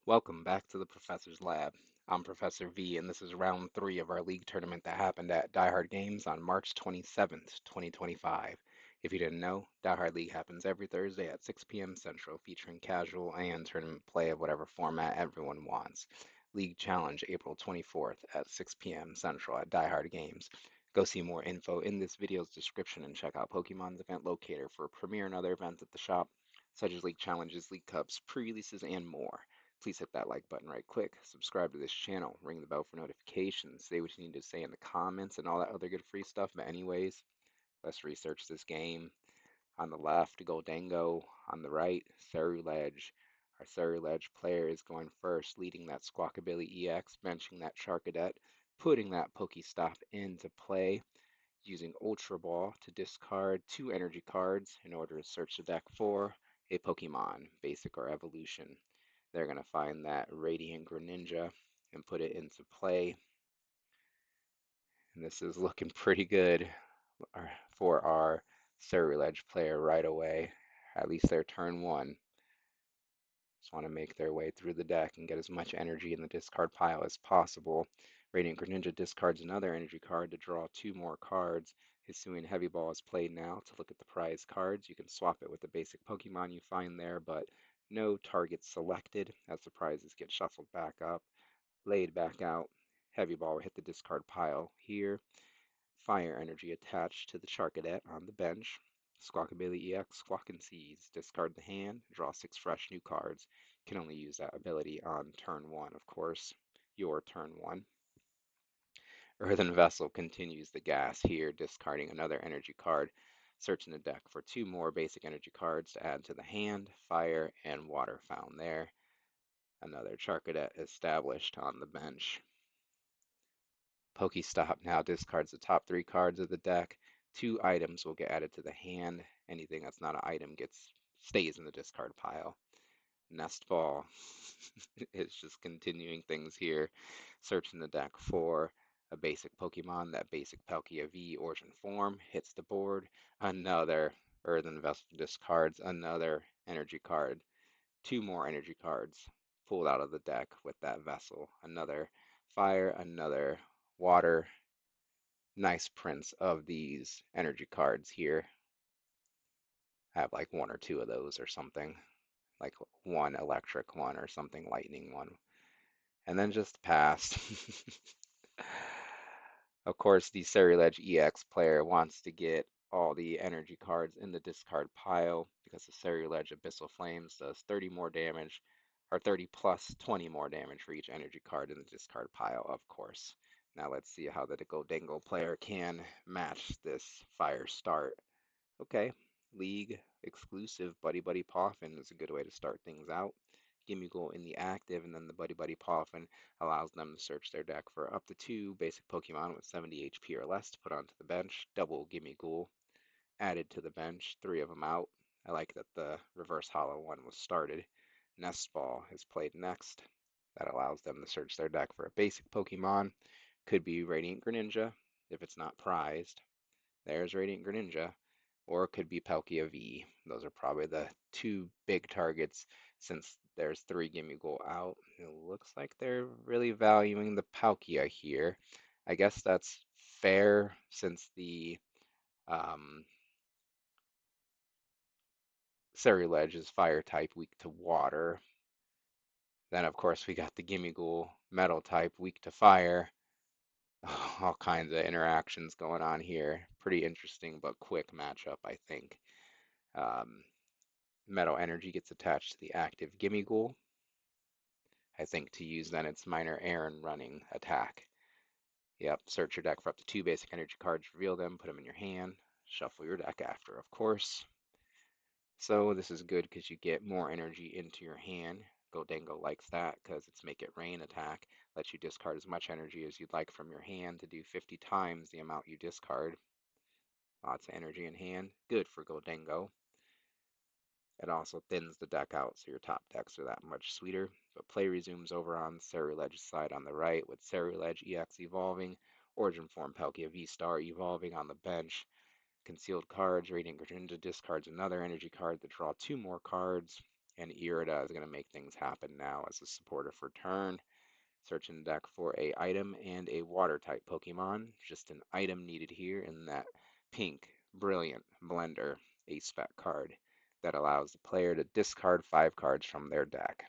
Welcome back to the Professor's Lab. I'm Professor V, and this is round three of our league tournament that happened at Die Hard Games on March 27th, 2025. If you didn't know, Die Hard League happens every Thursday at 6 p.m. Central, featuring casual and tournament play of whatever format everyone wants. League Challenge April 24th at 6 p.m. Central at Die Hard Games. Go see more info in this video's description and check out Pokemon's event locator for premiere and other events at the shop, such as League Challenges, League Cups, pre-releases, and more. Please hit that like button right quick, subscribe to this channel, ring the bell for notifications, say what you need to say in the comments, and all that other good free stuff. But anyways, let's research this game. On the left, Gholdengo. On the right, Ceruledge. Our Ceruledge player is going first, leading that Squawkabilly EX, benching that Charcadet, putting that Pokestop into play, using Ultra Ball to discard two energy cards in order to search the deck for a Pokemon, basic or evolution. They're going to find that Radiant Greninja and put it into play. And this is looking pretty good for our Ceruledge player right away. At least their turn one. Just want to make their way through the deck and get as much energy in the discard pile as possible. Radiant Greninja discards another energy card to draw two more cards. Hisuian Heavy Ball is played now to look at the prize cards. You can swap it with the basic Pokemon you find there, but no targets selected as the prizes get shuffled back up, laid back out. Heavy Ball will hit the discard pile here. Fire energy attached to the Charcadet on the bench. Squawkabilly EX, Squawk and Seize. Discard the hand, draw six fresh new cards. Can only use that ability on turn one, of course. Your turn one. Earthen Vessel continues the gas here, discarding another energy card. Searching the deck for two more basic energy cards to add to the hand. Fire and water found there. Another Charcadet established on the bench. Pokestop now discards the top three cards of the deck. Two items will get added to the hand. Anything that's not an item stays in the discard pile. Nest Ball is just continuing things here, searching the deck for a basic Pokemon. That basic Palkia V Origin form hits the board. Another Earthen Vessel discards another energy card. Two more energy cards pulled out of the deck with that vessel. Another fire, another water. Nice prints of these energy cards here. I have like one or two of those or something, like one electric one or something lightning one. And then just pass. Of course, the Ceruledge EX player wants to get all the energy cards in the discard pile because the Ceruledge Abyssal Flames does 30 more damage, or 30 plus 20 more damage for each energy card in the discard pile, of course. Now let's see how the Gholdengo player can match this fire start. Okay, League exclusive Buddy Buddy Poffin is a good way to start things out. Gimme Ghoul in the active, and then the Buddy Buddy Poffin allows them to search their deck for up to two basic Pokemon with 70 HP or less to put onto the bench. Double Gimme Ghoul added to the bench, three of them out. I like that the reverse hollow one was started. Nest Ball is played next. That allows them to search their deck for a basic Pokemon. Could be Radiant Greninja if it's not prized. There's Radiant Greninja, or it could be Palkia V. Those are probably the two big targets since there's three Gimme Goal out. It looks like they're really valuing the Palkia here. I guess that's fair since the um, Ceruledge is fire type, weak to water. Then, of course, we got the Gimme Ghoul metal type, weak to fire. All kinds of interactions going on here. Pretty interesting but quick matchup, I think. Um, Metal energy gets attached to the active Gimme Ghoul, I think, to use then its minor Aaron running attack. Yep, search your deck for up to two basic energy cards, reveal them, put them in your hand, shuffle your deck after, of course. So this is good because you get more energy into your hand. Gholdengo likes that because its Make It Rain attack lets you discard as much energy as you'd like from your hand to do 50 times the amount you discard. Lots of energy in hand, good for Gholdengo. It also thins the deck out so your top decks are that much sweeter. But play resumes over on Ceruledge's side on the right with Ceruledge EX evolving, Origin Form Palkia V-Star evolving on the bench. Concealed cards, Radiant Greninja discards another energy card to draw two more cards. And Irida is going to make things happen now as a supporter for turn. Search in the deck for a item and a water type Pokemon. Just an item needed here in that pink, brilliant blender ace spec card that allows the player to discard 5 cards from their deck.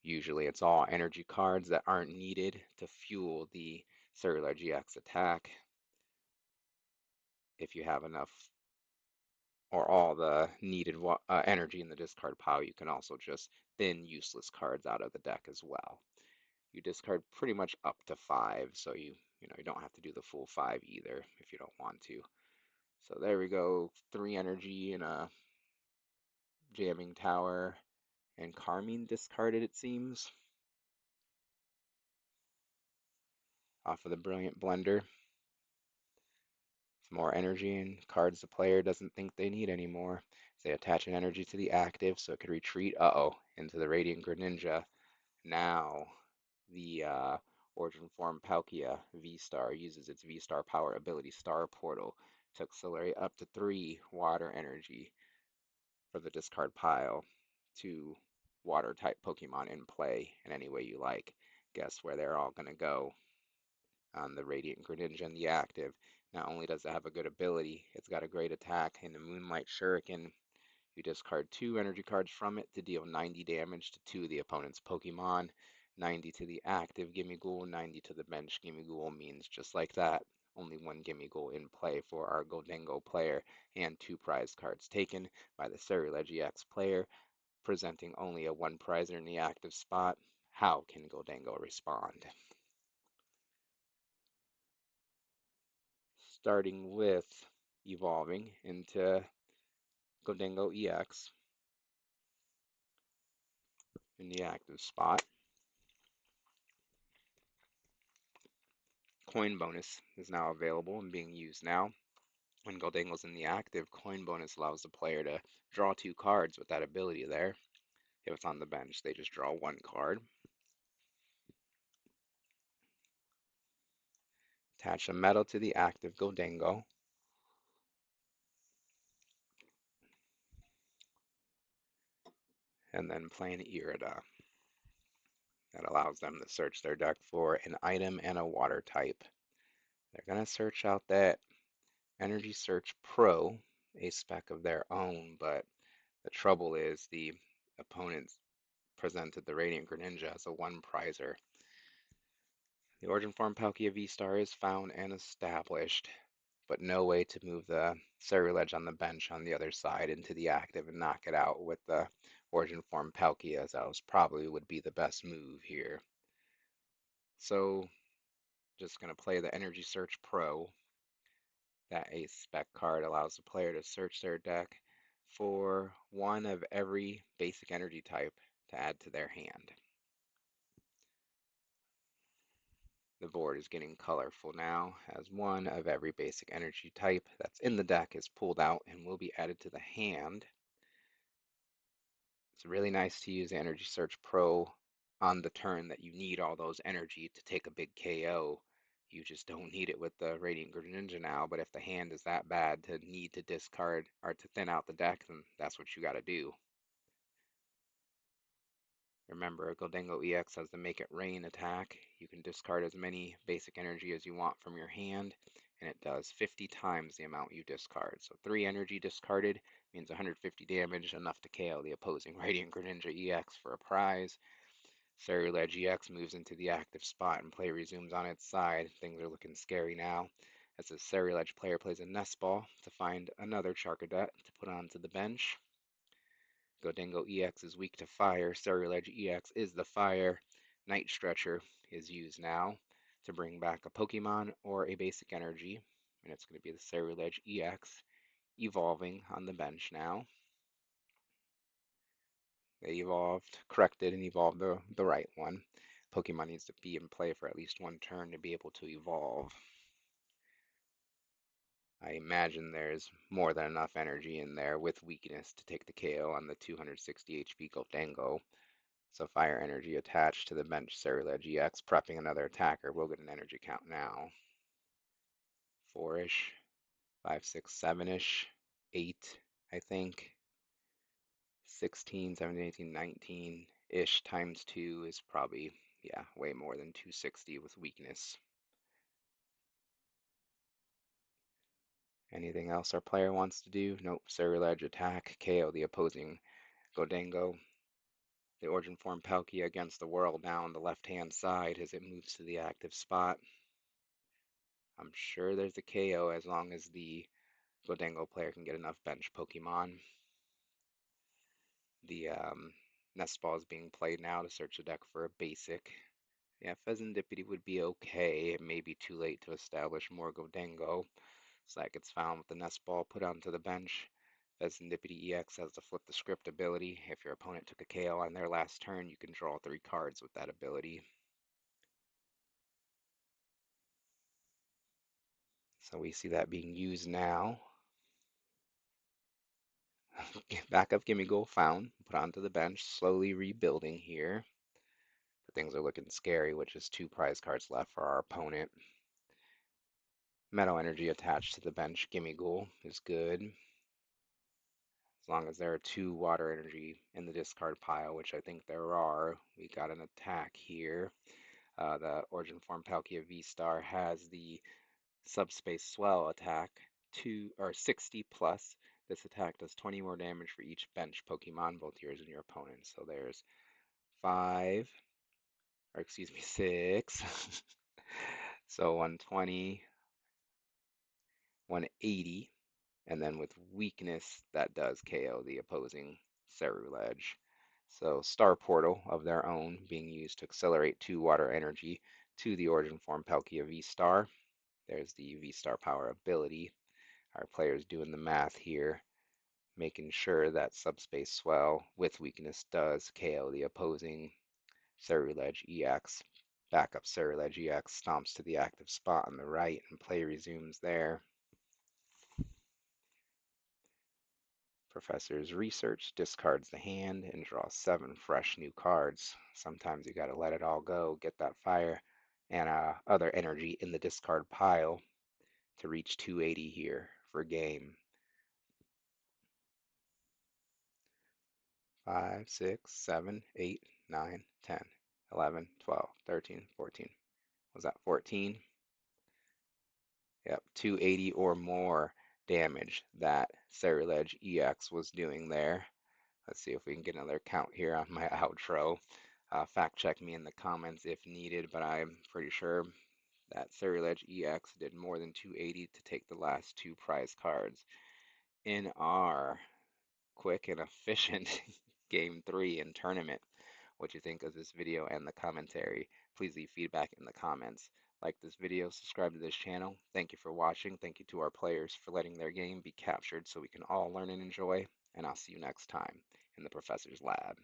Usually it's all energy cards that aren't needed to fuel the Ceruledge EX attack. If you have enough or all the needed energy in the discard pile, you can also just thin useless cards out of the deck as well. You discard pretty much up to 5, so you don't have to do the full 5 either if you don't want to. So there we go, 3 energy and a jamming tower, and Carmine discarded it seems off of the brilliant blender. Some more energy and cards the player doesn't think they need anymore. They attach an energy to the active so it could retreat, into the Radiant Greninja. Now the Origin Form Palkia V-Star uses its V-Star power ability Star Portal to accelerate up to 3 water energy for the discard pile to water type Pokemon in play in any way you like. Guess where they're all going to go on the Radiant Greninja and the active. Not only does it have a good ability, it's got a great attack. In the Moonlight Shuriken, you discard 2 energy cards from it to deal 90 damage to 2 of the opponent's Pokemon. 90 to the active Gimmighoul, 90 to the bench Gimmighoul means just like that. Only 1 Gimmighoul in play for our Gholdengo player, and 2 prize cards taken by the Ceruledge EX player, presenting only a 1 prizer in the active spot. How can Gholdengo respond? Starting with evolving into Gholdengo EX in the active spot. Coin bonus is now available and being used now. When Gholdengo's in the active, coin bonus allows the player to draw 2 cards with that ability there. If it's on the bench, they just draw 1 card. Attach a medal to the active Gholdengo. And then play an Irida. That allows them to search their deck for an item and a water type. They're going to search out that Energy Search Pro, a spec of their own, but the trouble is the opponents presented the Radiant Greninja as a 1 prizer. The Origin Form Palkia V-Star is found and established, but no way to move the Ceruledge on the bench on the other side into the active and knock it out with the Origin Form Palkia, as that was probably would be the best move here. So just going to play the Energy Search Pro. That ace spec card allows the player to search their deck for 1 of every basic energy type to add to their hand. The board is getting colorful now as 1 of every basic energy type that's in the deck is pulled out and will be added to the hand. It's really nice to use the Energy Search Pro on the turn that you need all those energy to take a big KO. You just don't need it with the Radiant Greninja now, but if the hand is that bad to need to discard or to thin out the deck, then that's what you got to do. Remember, Gholdengo EX has the Make It Rain attack. You can discard as many basic energy as you want from your hand, and it does 50 times the amount you discard. So 3 energy discarded means 150 damage, enough to KO the opposing Radiant Greninja EX for a prize. Ceruledge EX moves into the active spot and play resumes on its side. Things are looking scary now, as the Ceruledge player plays a Nest Ball to find another Charcadet to put onto the bench. Gholdengo EX is weak to fire. Ceruledge EX is the fire. Night Stretcher is used now to bring back a Pokemon or a basic energy, and it's going to be the Ceruledge EX evolving on the bench now. They evolved, corrected, and evolved the right one. Pokemon needs to be in play for at least 1 turn to be able to evolve. I imagine there's more than enough energy in there with weakness to take the KO on the 260 HP Gholdengo. So fire energy attached to the bench Ceruledge EX, prepping another attacker. We'll get an energy count now. 4-ish, 5, 6, 7-ish, 8, I think. 16, 17, 18, 19-ish times 2 is probably, yeah, way more than 260 with weakness. Anything else our player wants to do? Nope. Ceruledge attack, KO the opposing Gholdengo. The origin form Palkia against the world now on the left-hand side as it moves to the active spot. I'm sure there's a KO as long as the Gholdengo player can get enough bench Pokemon. The Nest Ball is being played now to search the deck for a basic. Yeah, Pheasantipity would be okay. It may be too late to establish more Gholdengo. So that gets found with the Nest Ball put onto the bench. Pheasantipity EX has the flip the script ability. If your opponent took a KO on their last turn, you can draw 3 cards with that ability. So we see that being used now. Backup Gimme Goal found, put onto the bench, slowly rebuilding here. But things are looking scary, with just 2 prize cards left for our opponent. Metal Energy attached to the bench, Gimme Goal is good. As long as there are 2 Water Energy in the discard pile, which I think there are, we got an attack here. The Origin Form Palkia V-Star has the Subspace Swell attack, 60 plus. This attack does 20 more damage for each bench Pokemon, both yours and your opponent's. So there's 5, or excuse me, 6. So 120, 180, and then with weakness, that does KO the opposing Ceruledge. So Star Portal of their own being used to accelerate 2 water energy to the Origin Form Palkia V-Star. There's the V-Star power ability. Our player's doing the math here, making sure that Subspace Swell with weakness does KO the opposing Ceruledge EX. Backup Ceruledge EX stomps to the active spot on the right, and play resumes there. Professor's Research discards the hand and draws 7 fresh new cards. Sometimes you gotta let it all go, get that fire and other energy in the discard pile to reach 280 here for game. 5, 6, 7, 8, 9, 10, 11, 12, 13, 14. Was that 14? Yep, 280 or more damage that Ceruledge EX was doing there. Let's see if we can get another count here on my outro. Fact check me in the comments if needed, but I'm pretty sure that Ceruledge EX did more than 280 to take the last 2 prize cards in our quick and efficient Game 3 in tournament. What you think of this video and the commentary. Please leave feedback in the comments. Like this video, subscribe to this channel. Thank you for watching. Thank you to our players for letting their game be captured so we can all learn and enjoy. And I'll see you next time in the Professor's Lab.